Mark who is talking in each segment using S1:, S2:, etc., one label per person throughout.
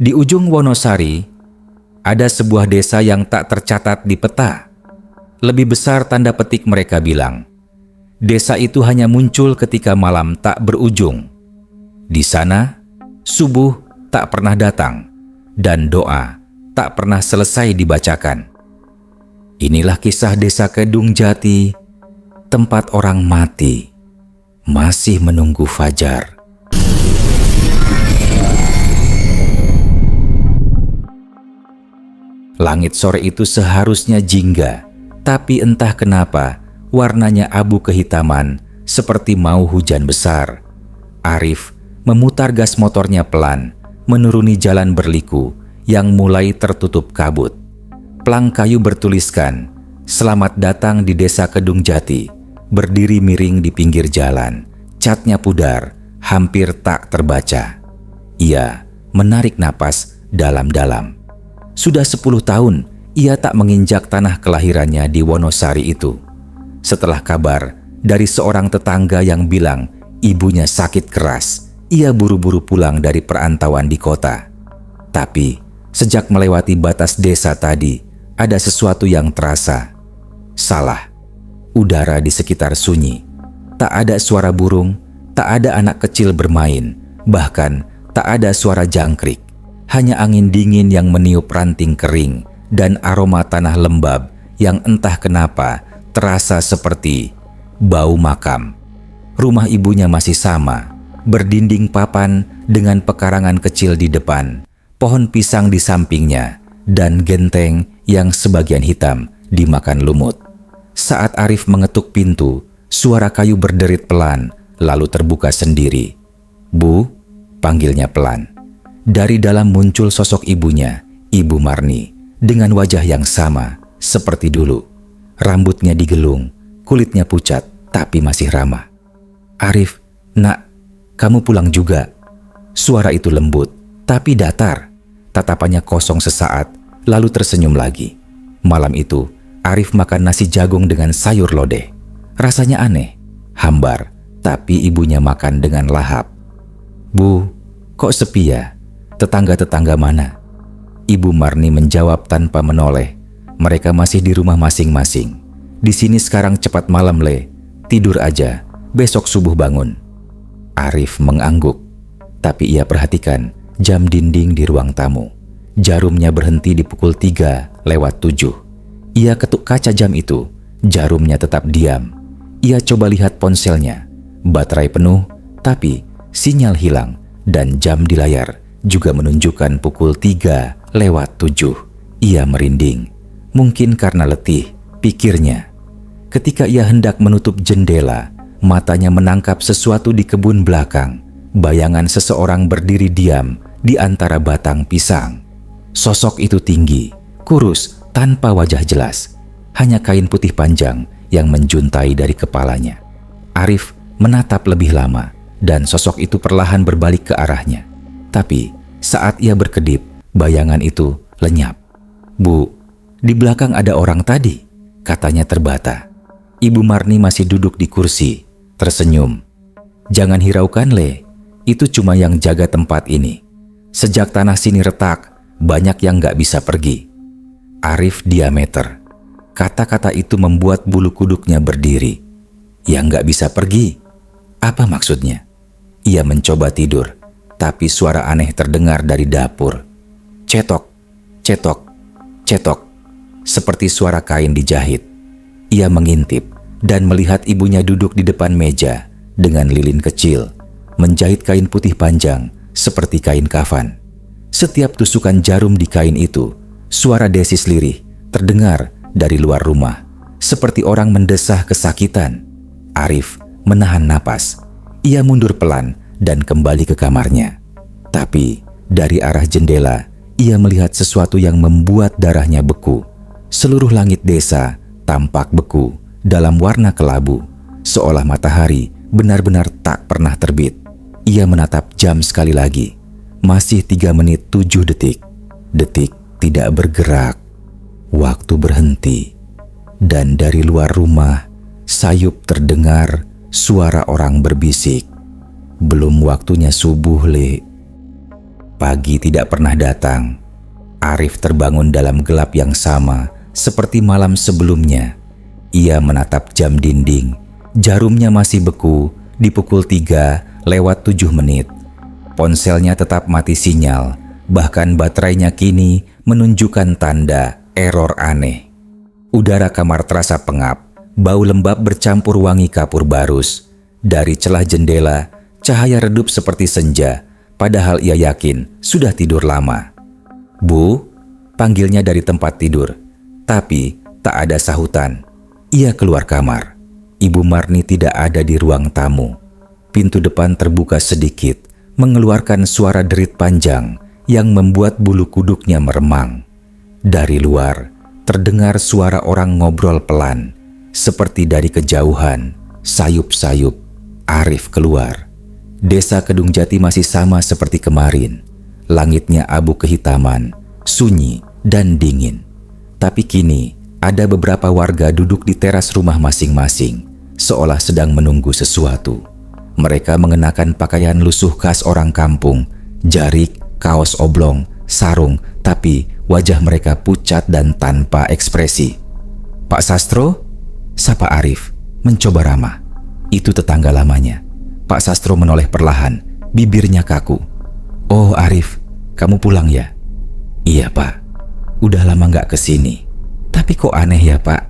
S1: Di ujung Wonosari, ada sebuah desa yang tak tercatat di peta. Lebih besar tanda petik mereka bilang. Desa itu hanya muncul ketika malam tak berujung. Di sana, subuh tak pernah datang dan doa tak pernah selesai dibacakan. Inilah kisah desa Kedung Jati, tempat orang mati masih menunggu fajar. Langit sore itu seharusnya jingga, tapi entah kenapa warnanya abu kehitaman seperti mau hujan besar. Arif memutar gas motornya pelan, menuruni jalan berliku yang mulai tertutup kabut. Plang kayu bertuliskan, "Selamat datang di Desa Kedung Jati," berdiri miring di pinggir jalan. Catnya pudar, hampir tak terbaca. Ia menarik napas dalam-dalam. Sudah 10 tahun ia tak menginjak tanah kelahirannya di Wonosari itu. Setelah kabar dari seorang tetangga yang bilang ibunya sakit keras, ia buru-buru pulang dari perantauan di kota. Tapi sejak melewati batas desa tadi, ada sesuatu yang terasa salah. Udara di sekitar sunyi. Tak ada suara burung, tak ada anak kecil bermain, bahkan tak ada suara jangkrik. Hanya angin dingin yang meniup ranting kering dan aroma tanah lembab yang entah kenapa terasa seperti bau makam. Rumah ibunya masih sama, berdinding papan dengan pekarangan kecil di depan, pohon pisang di sampingnya, dan genteng yang sebagian hitam dimakan lumut. Saat Arif mengetuk pintu, suara kayu berderit pelan, lalu terbuka sendiri. "Bu," panggilnya pelan. Dari dalam muncul sosok ibunya, Ibu Marni, dengan wajah yang sama seperti dulu. Rambutnya digelung, kulitnya pucat, tapi masih ramah. "Arif, nak, kamu pulang juga." Suara itu lembut, tapi datar. Tatapannya kosong sesaat, lalu tersenyum lagi. Malam itu, Arif makan nasi jagung dengan sayur lodeh. Rasanya aneh, hambar, tapi ibunya makan dengan lahap. "Bu, kok sepi ya? Tetangga-tetangga mana?" Ibu Marni menjawab tanpa menoleh. "Mereka masih di rumah masing-masing. Di sini sekarang cepat malam, Le. Tidur aja, besok subuh bangun." Arif mengangguk, tapi ia perhatikan jam dinding di ruang tamu. Jarumnya berhenti di pukul 3:07. Ia ketuk kaca jam itu, jarumnya tetap diam. Ia coba lihat ponselnya, baterai penuh, tapi sinyal hilang dan jam di layar juga menunjukkan pukul 3:07. Ia merinding, mungkin karena letih, pikirnya. Ketika ia hendak menutup jendela, matanya menangkap sesuatu di kebun belakang. Bayangan seseorang berdiri diam di antara batang pisang. Sosok itu tinggi, kurus, tanpa wajah jelas. Hanya kain putih panjang yang menjuntai dari kepalanya. Arif menatap lebih lama dan sosok itu perlahan berbalik ke arahnya. Tapi saat ia berkedip, bayangan itu lenyap. "Bu, di belakang ada orang tadi," katanya terbata. Ibu Marni masih duduk di kursi, tersenyum. "Jangan hiraukan, Le. Itu cuma yang jaga tempat ini. Sejak tanah sini retak, banyak yang gak bisa pergi." Arif diameter. Kata-kata itu membuat bulu kuduknya berdiri. "Yang gak bisa pergi? Apa maksudnya?" Ia mencoba tidur, tapi suara aneh terdengar dari dapur. Cetok, cetok, cetok, seperti suara kain dijahit. Ia mengintip dan melihat ibunya duduk di depan meja dengan lilin kecil, menjahit kain putih panjang seperti kain kafan. Setiap tusukan jarum di kain itu, suara desis lirih terdengar dari luar rumah, seperti orang mendesah kesakitan. Arif menahan napas. Ia mundur pelan dan kembali ke kamarnya. Tapi dari arah jendela, ia melihat sesuatu yang membuat darahnya beku. Seluruh langit desa tampak beku dalam warna kelabu, seolah matahari benar-benar tak pernah terbit. Ia menatap jam sekali lagi. Masih 3 menit 7 detik. Detik tidak bergerak. Waktu berhenti. Dan dari luar rumah, sayup terdengar suara orang berbisik. "Belum waktunya subuh, Le." Pagi tidak pernah datang. Arif terbangun dalam gelap yang sama seperti malam sebelumnya. Ia menatap jam dinding. Jarumnya masih beku di pukul 3:07. Ponselnya tetap mati sinyal, bahkan baterainya kini menunjukkan tanda error aneh. Udara kamar terasa pengap, bau lembab bercampur wangi kapur barus. Dari celah jendela, cahaya redup seperti senja, padahal ia yakin sudah tidur lama. "Bu," panggilnya dari tempat tidur, tapi tak ada sahutan. Ia keluar kamar. Ibu Marni tidak ada di ruang tamu. Pintu depan terbuka sedikit, mengeluarkan suara derit panjang yang membuat bulu kuduknya meremang. Dari luar, terdengar suara orang ngobrol pelan, seperti dari kejauhan, sayup-sayup. Arif keluar. Desa Kedung Jati masih sama seperti kemarin. Langitnya abu kehitaman, sunyi dan dingin. Tapi kini ada beberapa warga duduk di teras rumah masing-masing, seolah sedang menunggu sesuatu. Mereka mengenakan pakaian lusuh khas orang kampung, jarik, kaos oblong, sarung, tapi wajah mereka pucat dan tanpa ekspresi. "Pak Sastro?" sapa Arif, mencoba ramah. Itu tetangga lamanya. Pak Sastro menoleh perlahan, bibirnya kaku. "Oh Arif, kamu pulang ya?" "Iya Pak, udah lama gak kesini. Tapi kok aneh ya Pak?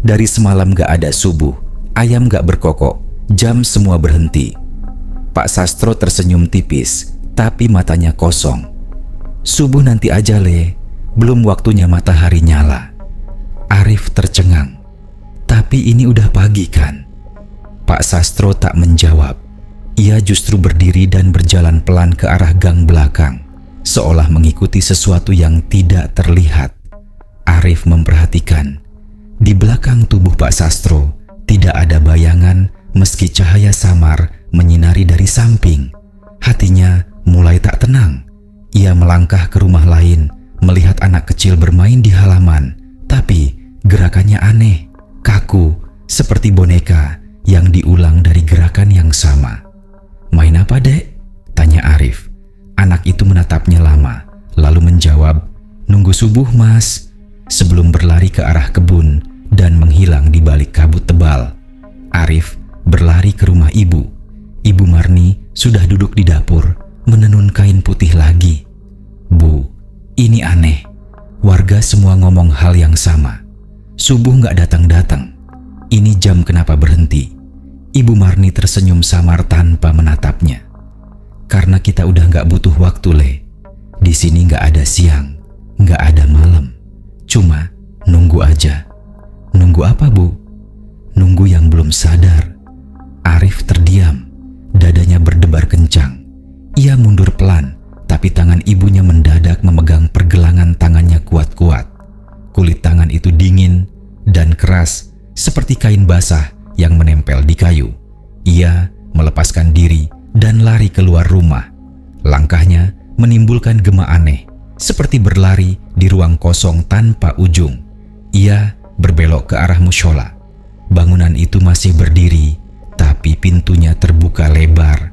S1: Dari semalam gak ada subuh, ayam gak berkokok, jam semua berhenti." Pak Sastro tersenyum tipis, tapi matanya kosong. "Subuh nanti aja Le, belum waktunya matahari nyala." Arif tercengang. "Tapi ini udah pagi kan?" Pak Sastro tak menjawab. Ia justru berdiri dan berjalan pelan ke arah gang belakang, seolah mengikuti sesuatu yang tidak terlihat. Arif memperhatikan. Di belakang tubuh Pak Sastro tidak ada bayangan meski cahaya samar menyinari dari samping. Hatinya mulai tak tenang. Ia melangkah ke rumah lain, melihat anak kecil bermain di halaman, tapi gerakannya aneh, kaku, seperti boneka yang diulang dari gerakan yang sama. "Main apa, Dek?" tanya Arif. Anak itu menatapnya lama, lalu menjawab, "Nunggu subuh, Mas," sebelum berlari ke arah kebun dan menghilang di balik kabut tebal. Arif berlari ke rumah ibu. Ibu Marni sudah duduk di dapur, menenun kain putih lagi. "Bu, ini aneh. Warga semua ngomong hal yang sama. Subuh gak datang-datang. Ini jam kenapa berhenti?" Ibu Marni tersenyum samar tanpa menatapnya. "Karena kita udah gak butuh waktu, Le. Di sini gak ada siang, gak ada malam. Cuma nunggu aja." "Nunggu apa, Bu?" "Nunggu yang belum sadar." Arif terdiam, dadanya berdebar kencang. Ia mundur pelan, tapi tangan ibunya mendadak memegang pergelangan tangannya kuat-kuat. Kulit tangan itu dingin dan keras, seperti kain basah yang menempel di kayu. Ia melepaskan diri dan lari keluar rumah. Langkahnya menimbulkan gema aneh, seperti berlari di ruang kosong tanpa ujung. Ia berbelok ke arah mushola. Bangunan itu masih berdiri, tapi pintunya terbuka lebar.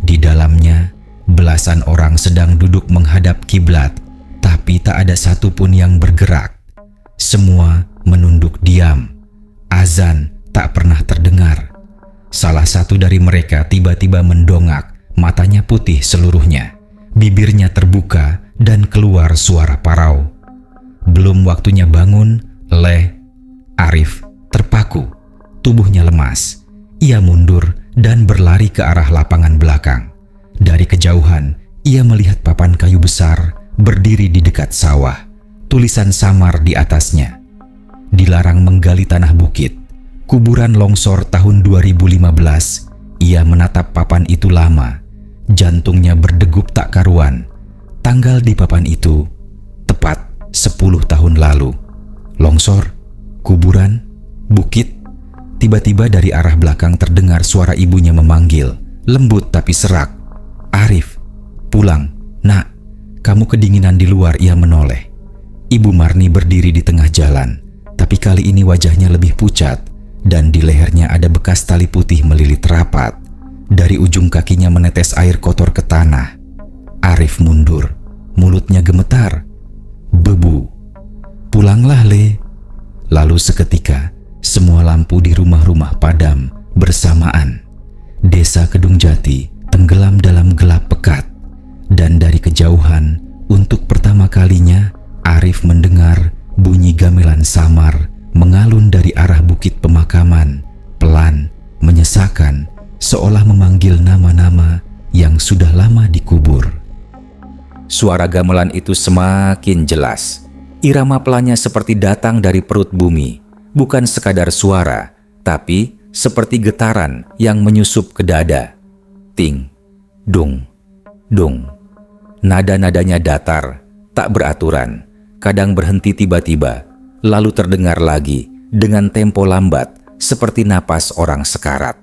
S1: Di dalamnya, belasan orang sedang duduk menghadap kiblat, tapi tak ada satupun yang bergerak. Semua menunduk diam. Azan tak pernah terdengar. Salah satu dari mereka tiba-tiba mendongak, matanya putih seluruhnya. Bibirnya terbuka dan keluar suara parau. Belum waktunya bangun, Le. Arif terpaku. Tubuhnya lemas. Ia mundur dan berlari ke arah lapangan belakang. Dari kejauhan, ia melihat papan kayu besar berdiri di dekat sawah. Tulisan samar di atasnya. "Dilarang menggali tanah bukit. Kuburan longsor tahun 2015. Ia menatap papan itu lama. Jantungnya berdegup tak karuan. Tanggal di papan itu tepat 10 tahun lalu. Longsor, kuburan, bukit. Tiba-tiba dari arah belakang terdengar suara ibunya memanggil, lembut tapi serak. "Arif, pulang. Nak, kamu kedinginan di luar." Ia menoleh. Ibu Marni berdiri di tengah jalan, tapi kali ini wajahnya lebih pucat. Dan di lehernya ada bekas tali putih melilit rapat. Dari ujung kakinya menetes air kotor ke tanah. Arif mundur, mulutnya gemetar. Bebu. Pulanglah, Le. Lalu seketika, semua lampu di rumah-rumah padam bersamaan. Desa Kedung Jati tenggelam dalam gelap pekat. Dan dari kejauhan, untuk pertama kalinya, Arif mendengar bunyi gamelan samar mengalun dari arah bukit pemakaman, pelan, menyesakan, seolah memanggil nama-nama yang sudah lama dikubur. Suara gamelan itu semakin jelas. Irama pelannya seperti datang dari perut bumi, bukan sekadar suara, tapi seperti getaran yang menyusup ke dada. Ting, dung, dung. Nada-nadanya datar, tak beraturan, kadang berhenti tiba-tiba, lalu terdengar lagi dengan tempo lambat seperti napas orang sekarat.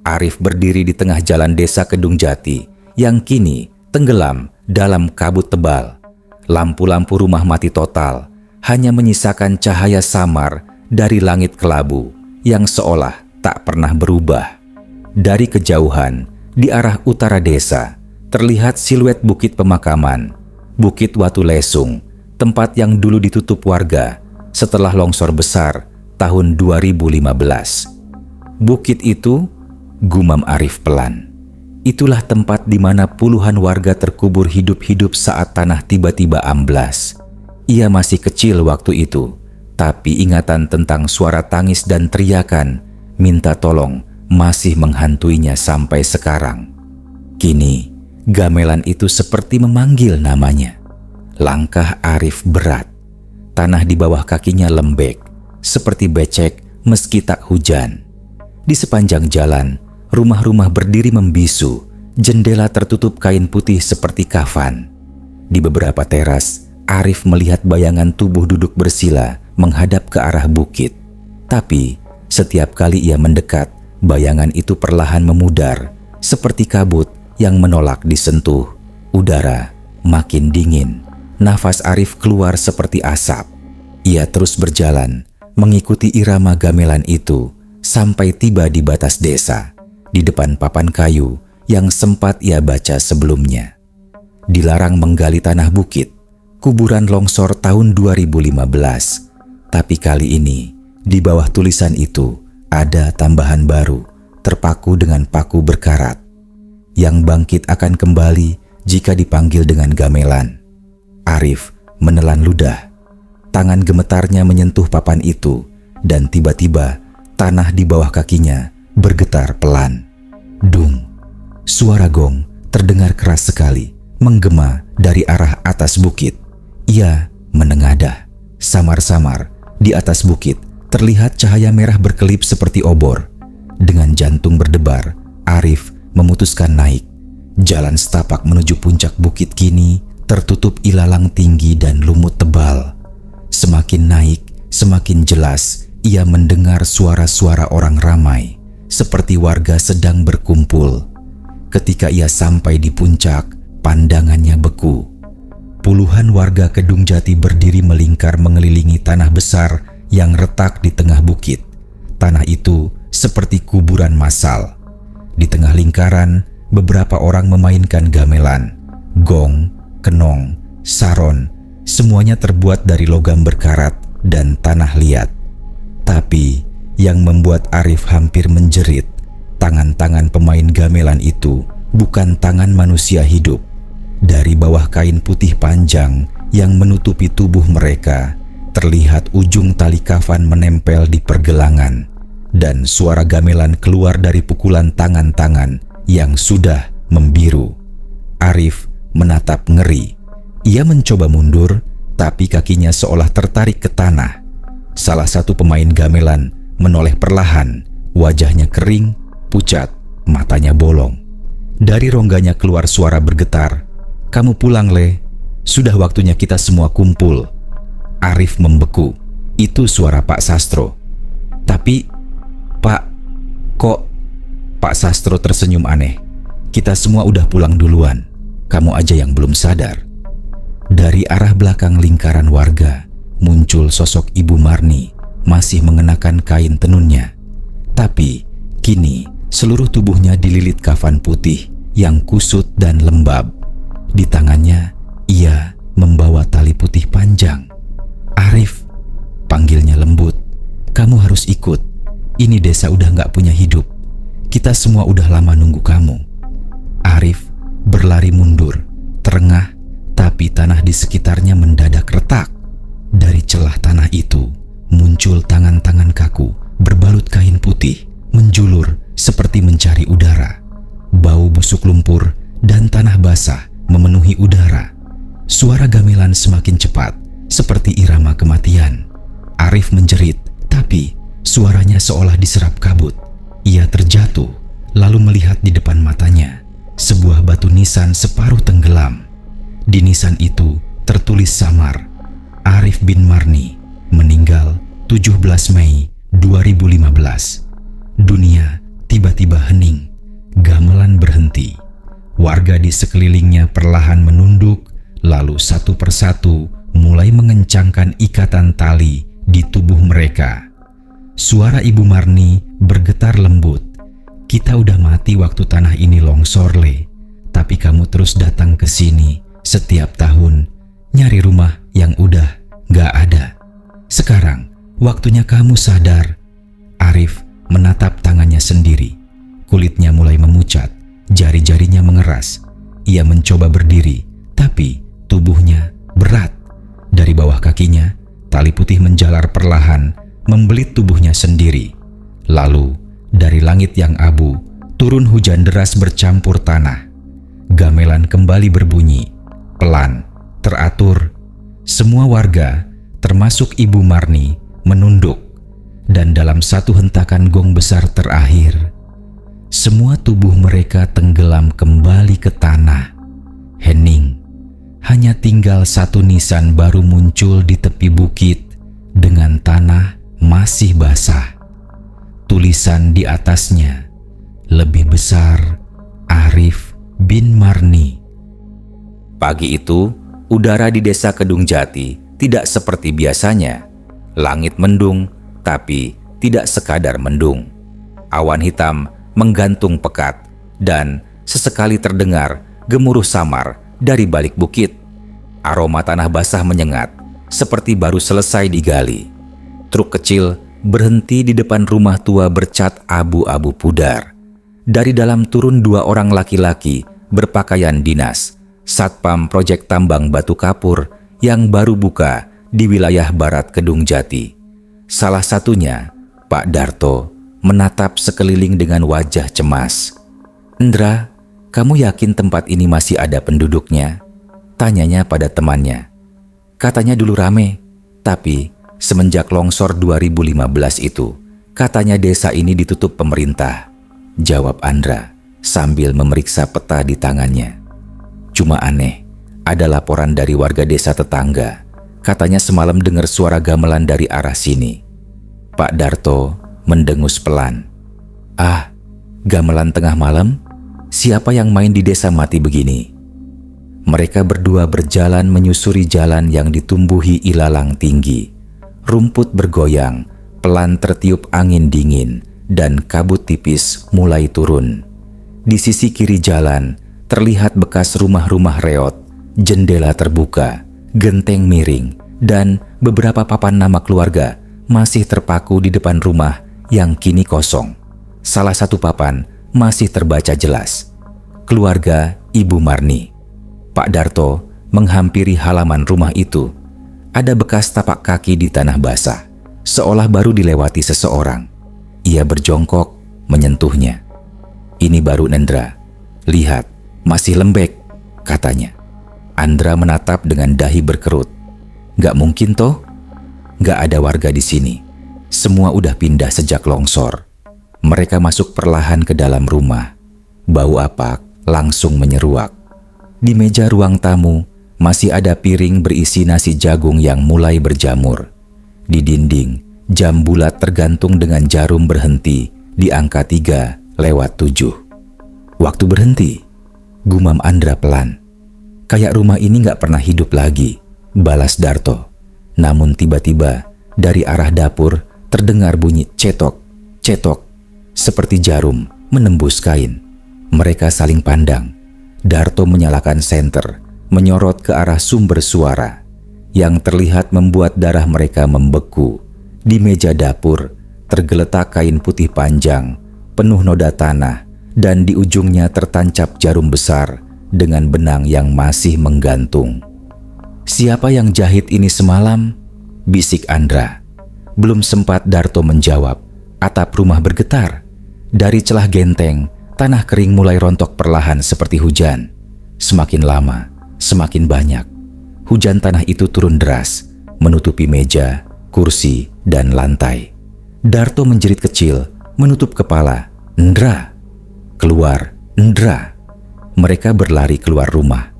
S1: Arif berdiri di tengah jalan desa Kedung Jati yang kini tenggelam dalam kabut tebal. Lampu-lampu rumah mati total, hanya menyisakan cahaya samar dari langit kelabu yang seolah tak pernah berubah. Dari kejauhan, di arah utara desa, terlihat siluet bukit pemakaman, Bukit Watu Lesung, tempat yang dulu ditutup warga setelah longsor besar tahun 2015. Bukit itu, gumam Arif pelan, itulah tempat di mana puluhan warga terkubur hidup-hidup saat tanah tiba-tiba amblas. Ia masih kecil waktu itu, tapi ingatan tentang suara tangis dan teriakan minta tolong masih menghantuinya sampai sekarang. Kini, gamelan itu seperti memanggil namanya. Langkah Arif berat. Tanah di bawah kakinya lembek, seperti becek meski tak hujan. Di sepanjang jalan, rumah-rumah berdiri membisu, jendela tertutup kain putih seperti kafan. Di beberapa teras, Arif melihat bayangan tubuh duduk bersila menghadap ke arah bukit. Tapi, setiap kali ia mendekat, bayangan itu perlahan memudar, seperti kabut yang menolak disentuh. Udara makin dingin, nafas Arif keluar seperti asap. Ia terus berjalan, mengikuti irama gamelan itu, sampai tiba di batas desa, di depan papan kayu yang sempat ia baca sebelumnya. Dilarang menggali tanah bukit, kuburan longsor tahun 2015. Tapi kali ini, di bawah tulisan itu, ada tambahan baru, terpaku dengan paku berkarat. Yang bangkit akan kembali jika dipanggil dengan gamelan. Arif menelan ludah. Tangan gemetarnya menyentuh papan itu, dan tiba-tiba tanah di bawah kakinya bergetar pelan. Dung. Suara gong terdengar keras sekali, menggema dari arah atas bukit. Ia menengadah. Samar-samar di atas bukit terlihat cahaya merah berkelip seperti obor. Dengan jantung berdebar, Arif memutuskan naik. Jalan setapak menuju puncak bukit kini tertutup ilalang tinggi dan lumut tebal. Semakin naik, semakin jelas ia mendengar suara-suara orang ramai, seperti warga sedang berkumpul. Ketika ia sampai di puncak, pandangannya beku. Puluhan warga Kedung Jati berdiri melingkar mengelilingi tanah besar yang retak di tengah bukit. Tanah itu seperti kuburan massal. Di tengah lingkaran, beberapa orang memainkan gamelan. Gong, kenong, saron, semuanya terbuat dari logam berkarat dan tanah liat. Tapi yang membuat Arif hampir menjerit, tangan-tangan pemain gamelan itu bukan tangan manusia hidup. Dari bawah kain putih panjang yang menutupi tubuh mereka, terlihat ujung tali kafan menempel di pergelangan, dan suara gamelan keluar dari pukulan tangan-tangan yang sudah membiru. Arif menatap ngeri. Ia mencoba mundur, tapi kakinya seolah tertarik ke tanah. Salah satu pemain gamelan menoleh perlahan, wajahnya kering, pucat, matanya bolong. Dari rongganya keluar suara bergetar, "Kamu pulang, Le. Sudah waktunya kita semua kumpul." Arif membeku. Itu suara Pak Sastro. "Tapi, Pak, kok?" Pak Sastro tersenyum aneh. "Kita semua udah pulang duluan. Kamu aja yang belum sadar." Dari arah belakang lingkaran warga, muncul sosok Ibu Marni, masih mengenakan kain tenunnya. Tapi, kini seluruh tubuhnya dililit kafan putih yang kusut dan lembab. Di tangannya, ia membawa tali putih panjang. "Arif," panggilnya lembut, "kamu harus ikut. Ini desa udah gak punya hidup. Kita semua udah lama nunggu kamu." Arif berlari mundur, terengah, tapi tanah di sekitarnya mendadak retak. Dari celah tanah itu, muncul tangan-tangan kaku berbalut kain putih, menjulur seperti mencari udara. Bau busuk lumpur dan tanah basah memenuhi udara. Suara gamelan semakin cepat, seperti irama kematian. Arif menjerit, tapi suaranya seolah diserap kabut. Ia terjatuh, lalu melihat di depan matanya sebuah batu nisan separuh tenggelam. Di nisan itu tertulis samar, "Arif bin Marni, meninggal 17 Mei 2015. Dunia tiba-tiba hening, gamelan berhenti. Warga di sekelilingnya perlahan menunduk, lalu satu persatu mulai mengencangkan ikatan tali di tubuh mereka. Suara Ibu Marni bergetar lembut. "Kita udah mati waktu tanah ini longsor, Le. Tapi kamu terus datang ke sini setiap tahun, nyari rumah yang udah gak ada. Sekarang waktunya kamu sadar." Arif menatap tangannya sendiri. Kulitnya mulai memucat, jari-jarinya mengeras. Ia mencoba berdiri, tapi tubuhnya berat. Dari bawah kakinya, tali putih menjalar perlahan, membelit tubuhnya sendiri. Lalu, dari langit yang abu, turun hujan deras bercampur tanah. Gamelan kembali berbunyi, pelan, teratur. Semua warga, termasuk Ibu Marni, menunduk. Dan dalam satu hentakan gong besar terakhir, semua tubuh mereka tenggelam kembali ke tanah. Hening. Hanya tinggal satu nisan baru muncul di tepi bukit dengan tanah masih basah. Tulisan di atasnya lebih besar, "Arif bin Marni." Pagi itu, udara di desa Kedung Jati tidak seperti biasanya. Langit mendung, tapi tidak sekadar mendung. Awan hitam menggantung pekat dan sesekali terdengar gemuruh samar dari balik bukit. Aroma tanah basah menyengat seperti baru selesai digali. Truk kecil berhenti di depan rumah tua bercat abu-abu pudar. Dari dalam turun dua orang laki-laki berpakaian dinas, satpam proyek tambang batu kapur yang baru buka di wilayah barat Kedung Jati. Salah satunya, Pak Darto, menatap sekeliling dengan wajah cemas. "Endra, kamu yakin tempat ini masih ada penduduknya?" tanyanya pada temannya. "Katanya dulu rame, tapi semenjak longsor 2015 itu, katanya desa ini ditutup pemerintah," jawab Andra sambil memeriksa peta di tangannya. "Cuma aneh, ada laporan dari warga desa tetangga. Katanya semalam dengar suara gamelan dari arah sini." Pak Darto mendengus pelan. "Ah, gamelan tengah malam? Siapa yang main di desa mati begini?" Mereka berdua berjalan menyusuri jalan yang ditumbuhi ilalang tinggi. Rumput bergoyang, pelan tertiup angin dingin, dan kabut tipis mulai turun. Di sisi kiri jalan, terlihat bekas rumah-rumah reot, jendela terbuka, genteng miring, dan beberapa papan nama keluarga masih terpaku di depan rumah yang kini kosong. Salah satu papan masih terbaca jelas, "Keluarga Ibu Marni." Pak Darto menghampiri halaman rumah itu. Ada bekas tapak kaki di tanah basah, seolah baru dilewati seseorang. Ia berjongkok menyentuhnya. "Ini baru Nendra. Lihat, masih lembek," katanya. Andra menatap dengan dahi berkerut. "Gak mungkin toh? Gak ada warga di sini. Semua udah pindah sejak longsor." Mereka masuk perlahan ke dalam rumah. Bau apak langsung menyeruak. Di meja ruang tamu masih ada piring berisi nasi jagung yang mulai berjamur. Di dinding, jam bulat tergantung dengan jarum berhenti di angka 3:07. "Waktu berhenti," gumam Andra pelan. "Kayak rumah ini gak pernah hidup lagi," balas Darto. Namun tiba-tiba dari arah dapur terdengar bunyi cetok, cetok, seperti jarum menembus kain. Mereka saling pandang. Darto menyalakan senter, menyorot ke arah sumber suara yang terlihat membuat darah mereka membeku. Di meja dapur tergeletak kain putih panjang, penuh noda tanah, dan di ujungnya tertancap jarum besar dengan benang yang masih menggantung. "Siapa yang jahit ini semalam?" bisik Andra. Belum sempat Darto menjawab, atap rumah bergetar. Dari celah genteng, tanah kering mulai rontok perlahan seperti hujan. Semakin lama, semakin banyak. Hujan tanah itu turun deras, menutupi meja, kursi, dan lantai. Darto menjerit kecil, menutup kepala. "Ndra! Keluar, Ndra!" Mereka berlari keluar rumah.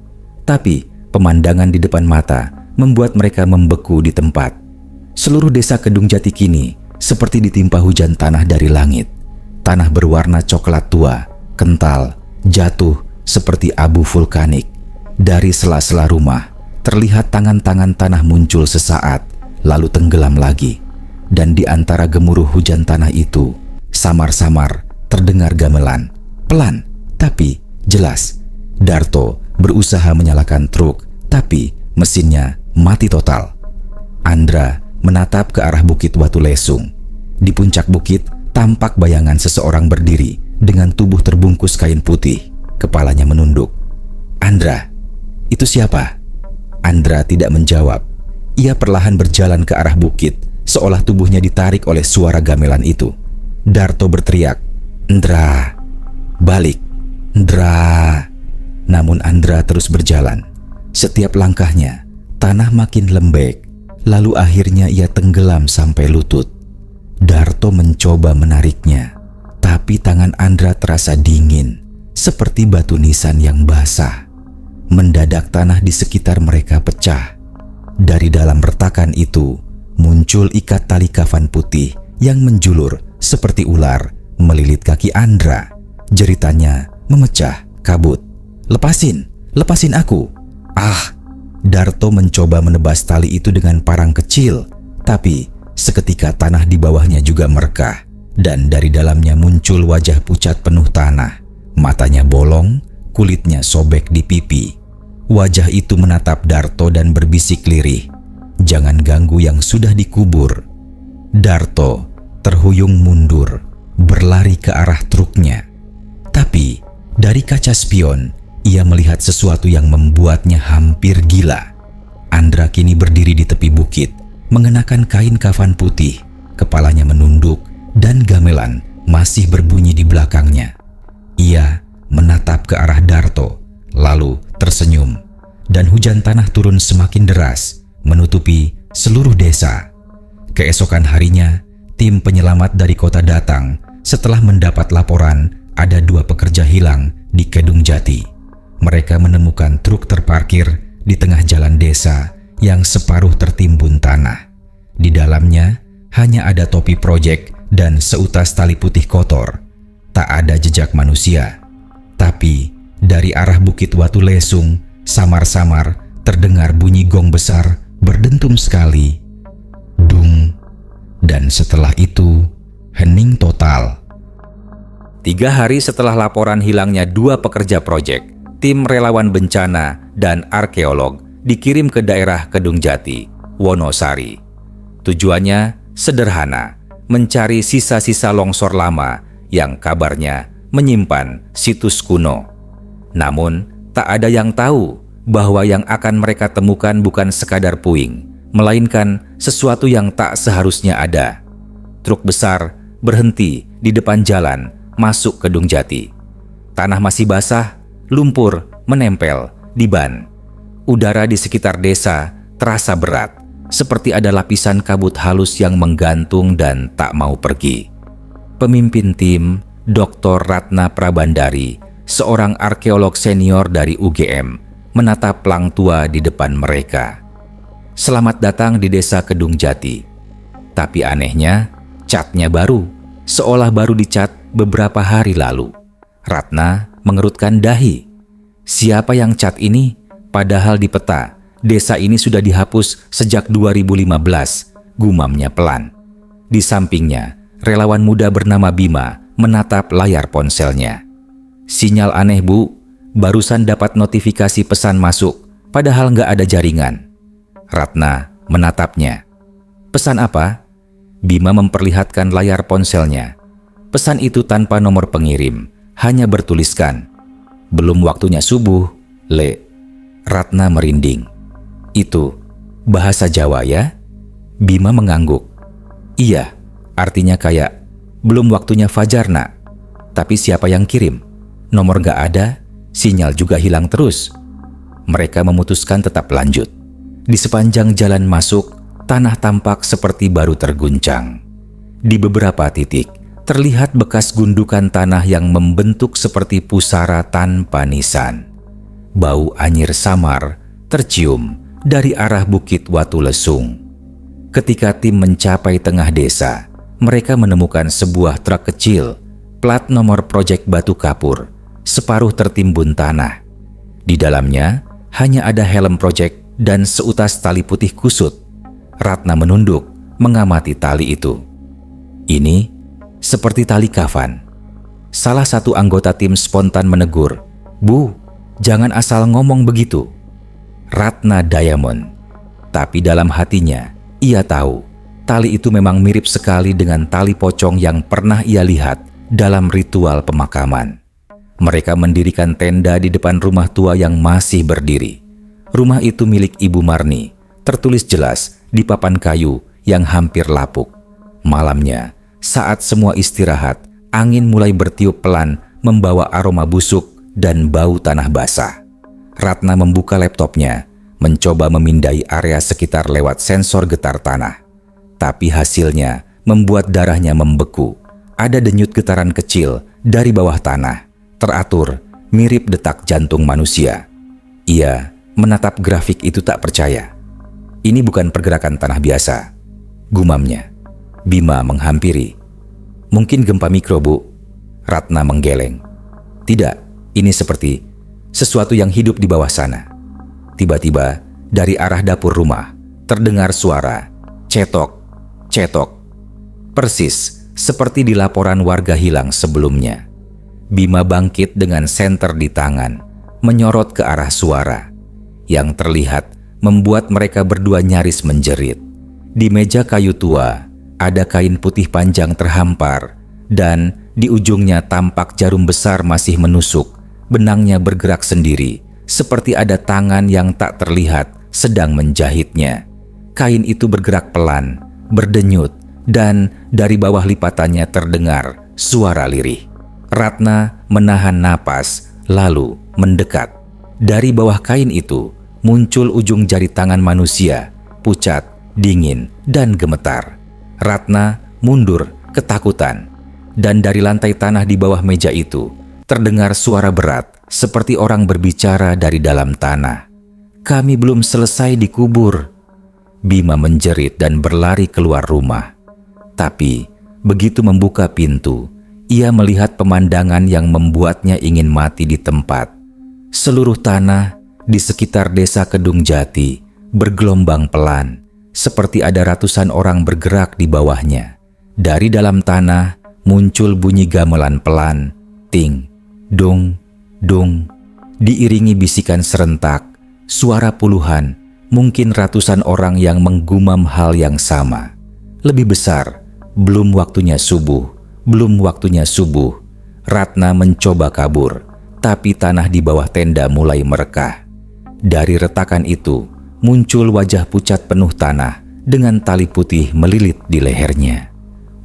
S1: Tapi pemandangan di depan mata membuat mereka membeku di tempat. Seluruh desa Kedung Jati kini seperti ditimpa hujan tanah dari langit. Tanah berwarna coklat tua, kental, jatuh seperti abu vulkanik. Dari sela-sela rumah, terlihat tangan-tangan tanah muncul sesaat, lalu tenggelam lagi. Dan di antara gemuruh hujan tanah itu, samar-samar terdengar gamelan. Pelan, tapi jelas. Darto berusaha menyalakan truk, tapi mesinnya mati total. Andra menatap ke arah Bukit Watu Lesung. Di puncak bukit, tampak bayangan seseorang berdiri dengan tubuh terbungkus kain putih. Kepalanya menunduk. "Andra, itu siapa?" Andra tidak menjawab. Ia perlahan berjalan ke arah bukit, seolah tubuhnya ditarik oleh suara gamelan itu. Darto berteriak, "Ndra, balik, Ndra!" Namun Andra terus berjalan. Setiap langkahnya, tanah makin lembek, lalu akhirnya ia tenggelam sampai lutut. Darto mencoba menariknya, tapi tangan Andra terasa dingin, seperti batu nisan yang basah. Mendadak tanah di sekitar mereka pecah. Dari dalam retakan itu, muncul ikat tali kafan putih yang menjulur seperti ular melilit kaki Andra. Jeritannya memecah kabut. "Lepasin, lepasin aku!" "Ah!" Darto mencoba menebas tali itu dengan parang kecil, tapi seketika tanah di bawahnya juga merekah, dan dari dalamnya muncul wajah pucat penuh tanah. Matanya bolong, kulitnya sobek di pipi. Wajah itu menatap Darto dan berbisik lirih, "Jangan ganggu yang sudah dikubur." Darto terhuyung mundur, berlari ke arah truknya. Tapi dari kaca spion, ia melihat sesuatu yang membuatnya hampir gila. Andra kini berdiri di tepi bukit, mengenakan kain kafan putih, kepalanya menunduk, dan gamelan masih berbunyi di belakangnya. Ia menatap ke arah Darto, lalu tersenyum, dan hujan tanah turun semakin deras, menutupi seluruh desa. Keesokan harinya, tim penyelamat dari kota datang setelah mendapat laporan ada 2 pekerja hilang di Kedung Jati. Mereka menemukan truk terparkir di tengah jalan desa yang separuh tertimbun tanah. Di dalamnya hanya ada topi projek dan seutas tali putih kotor. Tak ada jejak manusia. Tapi dari arah Bukit Watu Lesung, samar-samar terdengar bunyi gong besar berdentum sekali. Dung. Dan setelah itu, hening total. 3 hari setelah laporan hilangnya 2 pekerja proyek, tim relawan bencana dan arkeolog dikirim ke daerah Kedung Jati, Wonosari. Tujuannya sederhana, mencari sisa-sisa longsor lama yang kabarnya menyimpan situs kuno. Namun, tak ada yang tahu bahwa yang akan mereka temukan bukan sekadar puing, melainkan sesuatu yang tak seharusnya ada. Truk besar berhenti di depan jalan masuk Kedung Jati. Tanah masih basah, lumpur menempel di ban. Udara di sekitar desa terasa berat, seperti ada lapisan kabut halus yang menggantung dan tak mau pergi. Pemimpin tim, Dr. Ratna Prabandari, seorang arkeolog senior dari UGM, menatap plang tua di depan mereka. "Selamat datang di desa Kedung Jati." Tapi anehnya, catnya baru, seolah baru dicat beberapa hari lalu. Ratna mengerutkan dahi. Siapa yang cat ini? Padahal di peta, desa ini sudah dihapus sejak 2015, gumamnya pelan. Di sampingnya, relawan muda bernama Bima menatap layar ponselnya. "Sinyal aneh, Bu. Barusan dapat notifikasi pesan masuk. padahal nggak ada jaringan. Ratna menatapnya. Pesan apa? Bima memperlihatkan layar ponselnya. Pesan itu tanpa nomor pengirim, hanya bertuliskan, "Belum waktunya subuh, Le." Ratna merinding. Itu bahasa Jawa ya? Bima mengangguk. Iya, artinya kayak, belum waktunya fajar nak. Tapi siapa yang kirim? Nomor gak ada, sinyal juga hilang terus. Mereka memutuskan tetap lanjut. Di sepanjang jalan masuk, tanah tampak seperti baru terguncang. Di beberapa titik, terlihat bekas gundukan tanah yang membentuk seperti pusara tanpa nisan. Bau anyir samar tercium dari arah Bukit Watu Lesung. Ketika tim mencapai tengah desa, mereka menemukan sebuah truk kecil, plat nomor Project Batu Kapur, separuh tertimbun tanah. Di dalamnya hanya ada helm Project dan seutas tali putih kusut. Ratna menunduk mengamati tali itu. Ini seperti tali kafan. Salah satu anggota tim spontan menegur, "Bu, jangan asal ngomong begitu." Ratna Diamond. Tapi dalam hatinya, ia tahu tali itu memang mirip sekali dengan tali pocong yang pernah ia lihat dalam ritual pemakaman. Mereka mendirikan tenda di depan rumah tua yang masih berdiri. Rumah itu milik Ibu Marni, tertulis jelas di papan kayu yang hampir lapuk. Malamnya, saat semua istirahat, angin mulai bertiup pelan membawa aroma busuk dan bau tanah basah. Ratna membuka laptopnya, mencoba memindai area sekitar lewat sensor getar tanah. Tapi hasilnya membuat darahnya membeku. Ada denyut getaran kecil dari bawah tanah, teratur mirip detak jantung manusia. Ia menatap grafik itu tak percaya. Ini bukan pergerakan tanah biasa, gumamnya. Bima menghampiri. Mungkin gempa mikro, Bu. Ratna menggeleng. Tidak, ini seperti sesuatu yang hidup di bawah sana. Tiba-tiba dari arah dapur rumah terdengar suara cetok, cetok. Persis seperti di laporan warga hilang sebelumnya. Bima bangkit dengan senter di tangan, menyorot ke arah suara. Yang terlihat membuat mereka berdua nyaris menjerit. Di meja kayu tua ada kain putih panjang terhampar, dan di ujungnya tampak jarum besar masih menusuk. Benangnya bergerak sendiri, seperti ada tangan yang tak terlihat sedang menjahitnya. Kain itu bergerak pelan, berdenyut, dan dari bawah lipatannya terdengar suara lirih. Ratna menahan napas, lalu mendekat. Dari bawah kain itu muncul ujung jari tangan manusia, pucat, dingin, dan gemetar. Ratna mundur ketakutan, dan dari lantai tanah di bawah meja itu terdengar suara berat seperti orang berbicara dari dalam tanah. "Kami belum selesai dikubur." Bima menjerit dan berlari keluar rumah. Tapi begitu membuka pintu, ia melihat pemandangan yang membuatnya ingin mati di tempat. Seluruh tanah di sekitar desa Kedung Jati bergelombang pelan, seperti ada ratusan orang bergerak di bawahnya. Dari dalam tanah muncul bunyi gamelan pelan, ting, dung, dung, diiringi bisikan serentak, suara puluhan, mungkin ratusan orang yang menggumam hal yang sama. Lebih besar, belum waktunya subuh, belum waktunya subuh. Ratna mencoba kabur, tapi tanah di bawah tenda mulai merekah. Dari retakan itu, muncul wajah pucat penuh tanah dengan tali putih melilit di lehernya.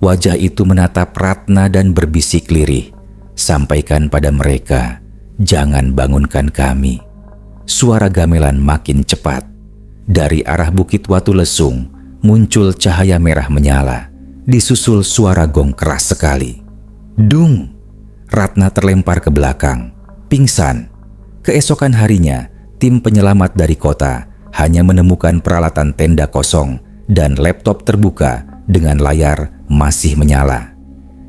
S1: Wajah itu menatap Ratna dan berbisik lirih, "Sampaikan pada mereka, jangan bangunkan kami." Suara gamelan makin cepat. Dari arah Bukit Watu Lesung, muncul cahaya merah menyala, disusul suara gong keras sekali. Dung! Ratna terlempar ke belakang, pingsan. Keesokan harinya, tim penyelamat dari kota hanya menemukan peralatan tenda kosong dan laptop terbuka dengan layar masih menyala.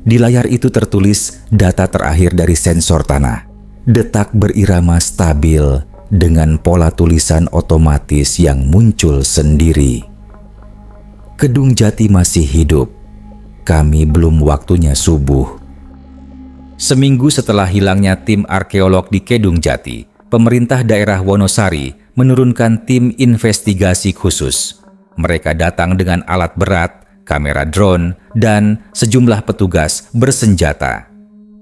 S1: Di layar itu tertulis data terakhir dari sensor tanah. Detak berirama stabil dengan pola tulisan otomatis yang muncul sendiri. Kedung Jati masih hidup. Kami belum waktunya subuh. Seminggu setelah hilangnya tim arkeolog di Kedung Jati, pemerintah daerah Wonosari menurunkan tim investigasi khusus. Mereka datang dengan alat berat, kamera drone, dan sejumlah petugas bersenjata.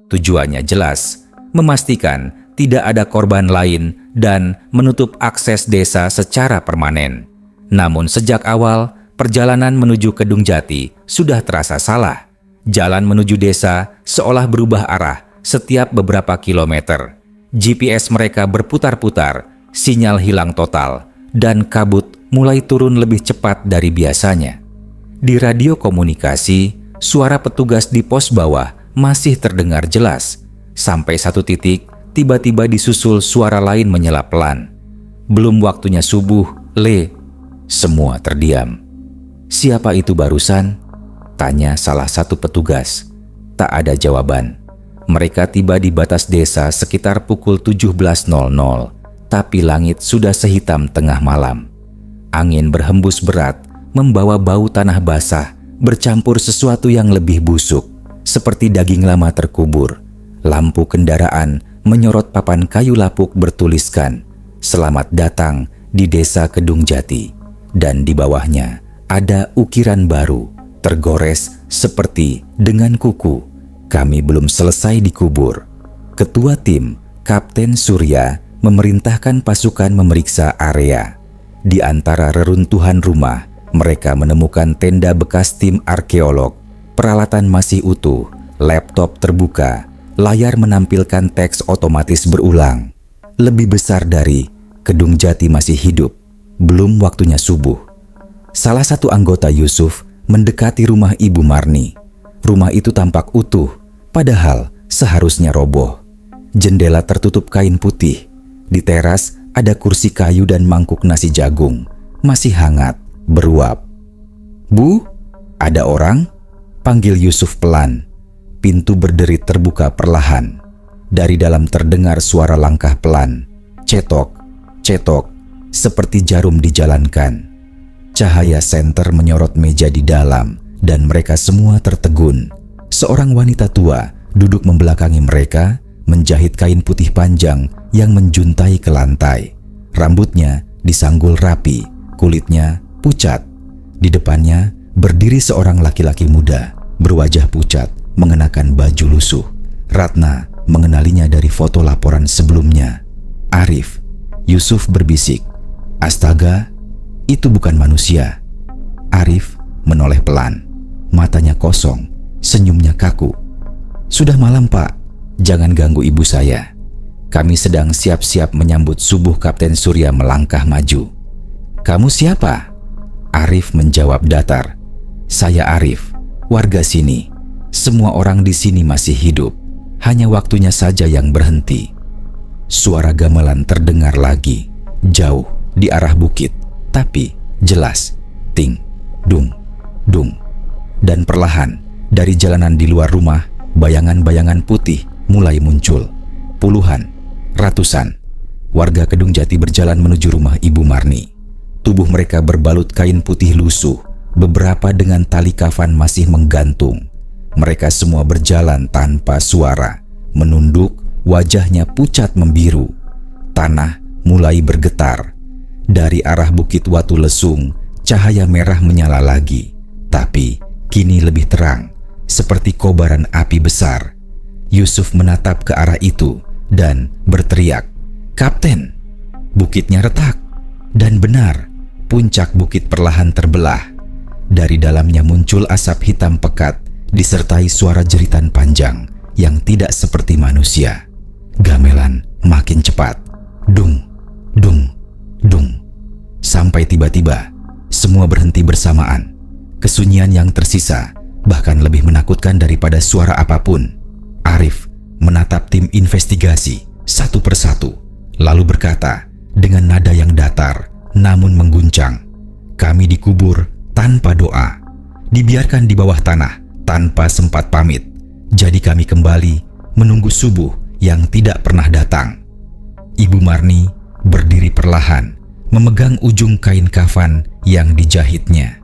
S1: Tujuannya jelas, memastikan tidak ada korban lain dan menutup akses desa secara permanen. Namun sejak awal, perjalanan menuju Kedung Jati sudah terasa salah. Jalan menuju desa seolah berubah arah setiap beberapa kilometer. GPS mereka berputar-putar, sinyal hilang total, dan kabut mulai turun lebih cepat dari biasanya. Di radio komunikasi, suara petugas di pos bawah masih terdengar jelas. Sampai satu titik, tiba-tiba disusul suara lain menyela pelan. Belum waktunya subuh, Le. Semua terdiam. "Siapa itu barusan?" tanya salah satu petugas. Tak ada jawaban. Mereka tiba di batas desa sekitar pukul 17.00, tapi langit sudah sehitam tengah malam. Angin berhembus berat, membawa bau tanah basah, bercampur sesuatu yang lebih busuk, seperti daging lama terkubur. Lampu kendaraan menyorot papan kayu lapuk bertuliskan, "Selamat datang di Desa Kedung Jati." Dan di bawahnya ada ukiran baru, tergores seperti dengan kuku, "Kami belum selesai dikubur." Ketua tim, Kapten Surya, memerintahkan pasukan memeriksa area. Di antara reruntuhan rumah, mereka menemukan tenda bekas tim arkeolog. Peralatan masih utuh, laptop terbuka, layar menampilkan teks otomatis berulang. Lebih besar dari Kedung Jati masih hidup, belum waktunya subuh. Salah satu anggota Yusuf mendekati rumah Ibu Marni. Rumah itu tampak utuh, padahal seharusnya roboh. Jendela tertutup kain putih. Di teras ada kursi kayu dan mangkuk nasi jagung, masih hangat, beruap. "Bu, ada orang?" panggil Yusuf pelan. Pintu berderit terbuka perlahan. Dari dalam terdengar suara langkah pelan. Cetok, cetok, seperti jarum dijalankan. Cahaya senter menyorot meja di dalam, dan mereka semua tertegun. Seorang wanita tua duduk membelakangi mereka, menjahit kain putih panjang yang menjuntai ke lantai. Rambutnya disanggul rapi, kulitnya pucat. Di depannya berdiri seorang laki-laki muda, berwajah pucat, mengenakan baju lusuh. Ratna mengenalinya dari foto laporan sebelumnya. "Arif," Yusuf berbisik. "Astaga, itu bukan manusia." Arif menoleh pelan, matanya kosong, senyumnya kaku. "Sudah malam, Pak. Jangan ganggu ibu saya. Kami sedang siap-siap menyambut subuh." Kapten Surya melangkah maju. "Kamu siapa?" Arif menjawab datar. "Saya Arif, warga sini. Semua orang di sini masih hidup. Hanya waktunya saja yang berhenti." Suara gamelan terdengar lagi, jauh di arah bukit, tapi jelas. Ting, dung, dung. Dan perlahan, dari jalanan di luar rumah, bayangan-bayangan putih mulai muncul. Puluhan, ratusan warga Kedung Jati berjalan menuju rumah Ibu Marni. Tubuh mereka berbalut kain putih lusuh, beberapa dengan tali kafan masih menggantung. Mereka semua berjalan tanpa suara, menunduk, wajahnya pucat membiru. Tanah mulai bergetar. Dari arah Bukit Watu Lesung, cahaya merah menyala lagi, tapi kini lebih terang, seperti kobaran api besar. Yusuf menatap ke arah itu dan berteriak, "Kapten!" Bukitnya retak, dan benar, puncak bukit perlahan terbelah. Dari dalamnya muncul asap hitam pekat, disertai suara jeritan panjang yang tidak seperti manusia. Gamelan makin cepat, dung, dung, dung, sampai tiba-tiba semua berhenti bersamaan. Kesunyian yang tersisa bahkan lebih menakutkan daripada suara apapun. Arif menatap tim investigasi satu persatu, lalu berkata dengan nada yang datar namun mengguncang, "Kami dikubur tanpa doa, dibiarkan di bawah tanah tanpa sempat pamit. Jadi kami kembali menunggu subuh yang tidak pernah datang." Ibu Marni berdiri perlahan, memegang ujung kain kafan yang dijahitnya.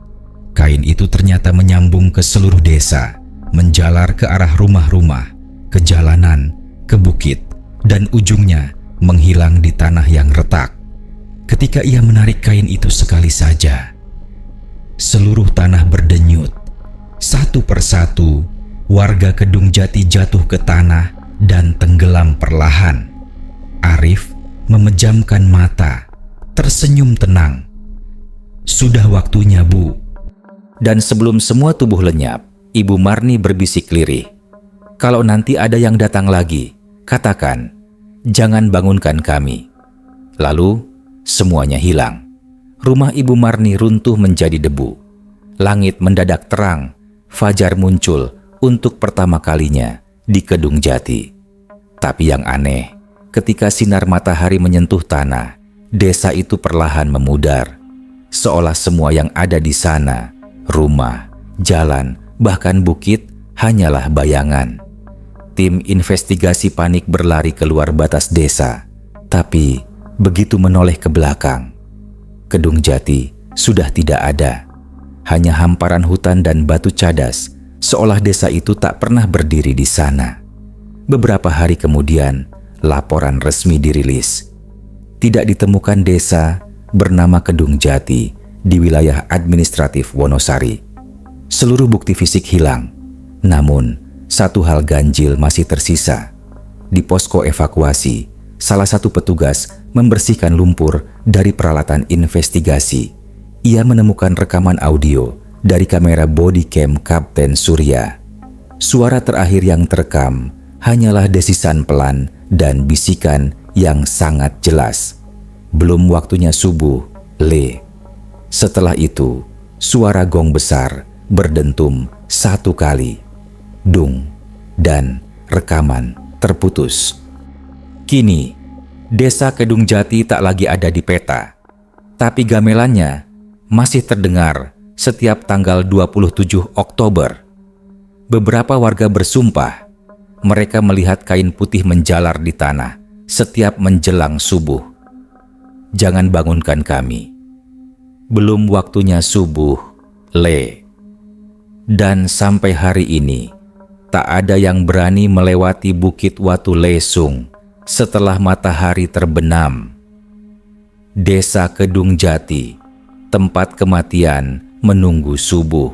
S1: Kain itu ternyata menyambung ke seluruh desa, menjalar ke arah rumah-rumah, ke jalanan, ke bukit, dan ujungnya menghilang di tanah yang retak. Ketika ia menarik kain itu sekali saja, seluruh tanah berdenyut. Satu persatu, warga Kedung Jati jatuh ke tanah dan tenggelam perlahan. Arif memejamkan mata, tersenyum tenang. "Sudah waktunya, Bu." Dan sebelum semua tubuh lenyap, Ibu Marni berbisik lirih, "Kalau nanti ada yang datang lagi, katakan, jangan bangunkan kami." Lalu semuanya hilang. Rumah Ibu Marni runtuh menjadi debu. Langit mendadak terang. Fajar muncul untuk pertama kalinya di Kedung Jati. Tapi yang aneh, ketika sinar matahari menyentuh tanah, desa itu perlahan memudar. Seolah semua yang ada di sana, rumah, jalan, bahkan bukit, hanyalah bayangan. Tim investigasi panik berlari keluar batas desa. Tapi begitu menoleh ke belakang, Kedung Jati sudah tidak ada. Hanya hamparan hutan dan batu cadas, seolah desa itu tak pernah berdiri di sana. Beberapa hari kemudian, laporan resmi dirilis. Tidak ditemukan desa bernama Kedung Jati di wilayah administratif Wonosari. Seluruh bukti fisik hilang. Namun, satu hal ganjil masih tersisa. Di posko evakuasi, salah satu petugas membersihkan lumpur dari peralatan investigasi. Ia menemukan rekaman audio dari kamera body cam Kapten Surya. Suara terakhir yang terekam hanyalah desisan pelan dan bisikan yang sangat jelas. "Belum waktunya subuh, Le." Setelah itu, suara gong besar berdentum satu kali. Dung, dan rekaman terputus. Kini, desa Kedung Jati tak lagi ada di peta, tapi gamelannya masih terdengar setiap tanggal 27 Oktober. Beberapa warga bersumpah mereka melihat kain putih menjalar di tanah setiap menjelang subuh. "Jangan bangunkan kami. Belum waktunya subuh, Le." Dan sampai hari ini, tak ada yang berani melewati Bukit Watu Lesung setelah matahari terbenam. Desa Kedung Jati, tempat kematian menunggu subuh.